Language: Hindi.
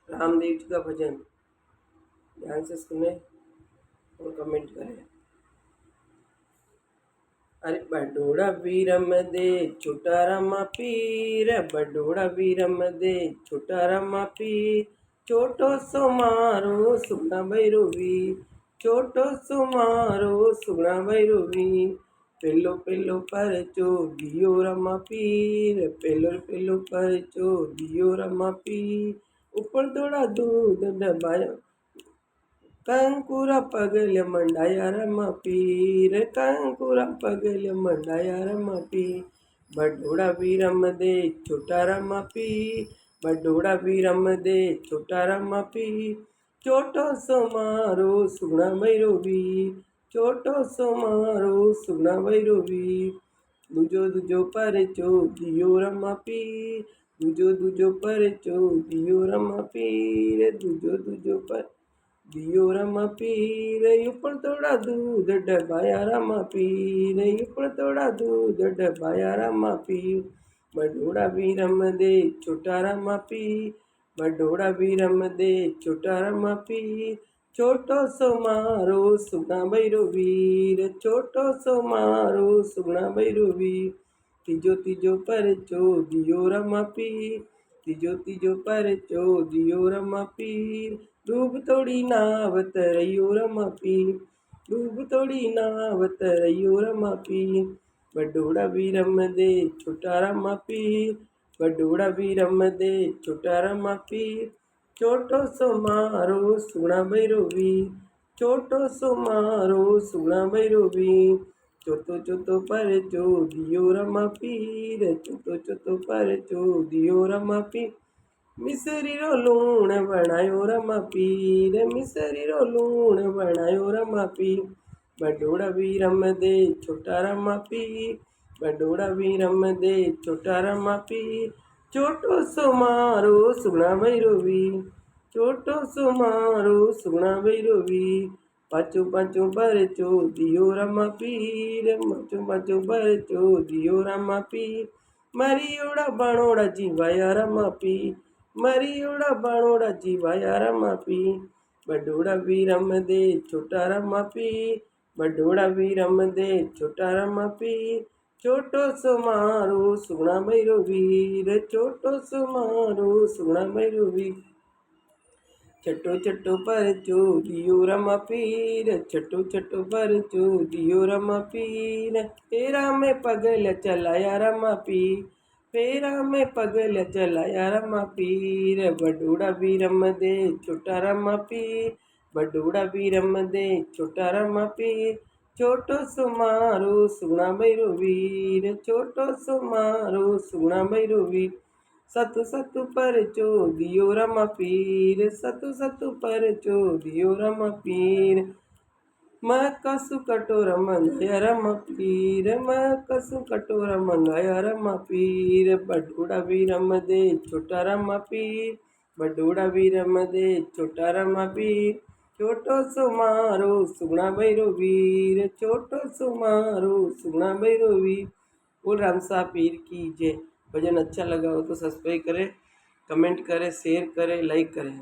रामदेव जी का भजन ध्यान से सुने और कमेंट करें। अरे बडोड़ा वीरम दे छोटा रामा पीर, बडोड़ा वीरम दे छोटा रामा पीर, छोटो सो मारो सुगना भैरवी, छोटो सो मारो सुगना भैरवी, पेलो पेलो परचो दियो रमा पीर, पेलो पेलो परचो दियो रमा पीर, ऊपर थोड़ा दूध डबाया कंकुरा पगल मंडाया रमा पीर, कंकुरा पगल मंडाया रमा पीर, बडोड़ा वीरम दे छोटा रमा पीर, बडोड़ा वीरम दे छोटा रमा पीर, छोटो सो मारो सुगना भैरवी, छोटो सो मारो सुगना भैरवी, दूजो दूजो परचो दियो रमा पीर, दूजो दूजो परचो दियो रमा पीर, दूजो दूजो पर दियो रमा पीर, ऊपर थोड़ा दूध डबाया रमा पीर, ऊपर थोड़ा दूध डबाया रमा पीर, बडोड़ा वीरम दे छोटा रमा पीर, बडोड़ा वीरम दे छोटा रमा पीर, छोटो सो मारो सुगना भैरवीर, छोटो सो मारो सुगना भैरवीर, तीजो तीजो परचो दियो रमा पीर, तीजो तीजो परचो दियो रमा पीर, डूब तोड़ी नाव तरैयो रमा पीर, डूब तोड़ी नाव तरैयो रमा पीर, बडोड़ा वीरम दे छोटा रमा पीर, बडोड़ा वीरम दे छोटा रमा पीर, छोटो सो मारो सुगना भैरवी, छोटो सो मारो सुगना भैरवी, चोतो चोतो परचो दियो रमा पीर, चोतो चोतो परचो दियो रमा पीर, मिसरी रो लूण बनायो रमा पीर, मिसरी रो लूण बनायो रमा पीर, बडोड़ा वीरम दे छोटा रमा पीर, बडोड़ा वीरम दे छोटा रमा पीर, छोटो सो मारो सुगना भैरवी, छोटो सो मारो सुगना भैरवी, पाचो पाचो परचो दियो रमा पीर, पाचो पाचो परचो दियो रमा पीर, मरियोड़ा बणोड़ा जीवाया रमा पीर, मरियोड़ा बणोड़ा जीवाया रमा पीर, बडोड़ा वीरम दे छोटा रमा पीर, बडोड़ा वीरम दे छोटा रमा पीर, छोटो सो मारो सुगना भैरवीर, छोटो सो मारो सुगना भैरवीर, छटो छटो परचो दियो रमा पीर, छटो छटो परचो दियो रमा पीर, फेरा में पगल चलाया रमा पीर, फेरा में पगल चलाया रमा पीर, बडोड़ा वीरम दे छोटा रमा पीर, बडोड़ा वीरम दे छोटा रमा पीर, छोटो सो मारो सुगना भैरवीर, छोटो सो मारो सुगना भैरवीर, सतु सतु परचो दियो रमा पीर, सतु सतु परचो दियो रमा पीर, मैं कसु कटोरा मंगाया रमा पीर, मैं कसु कटोरा मंगाया रमा पीर, बडोड़ा वीरम दे छोटा रमा पीर, बडोड़ा वीरम दे छोटा रमा पीर, छोटो सो मारो सुगना भैरवीर, छोटो सो मारो सुगना भैरवीर, बोल रामसा पीर की जय। भजन अच्छा लगा हो तो सब्सक्राइब करें, कमेंट करें, शेयर करें, लाइक करें।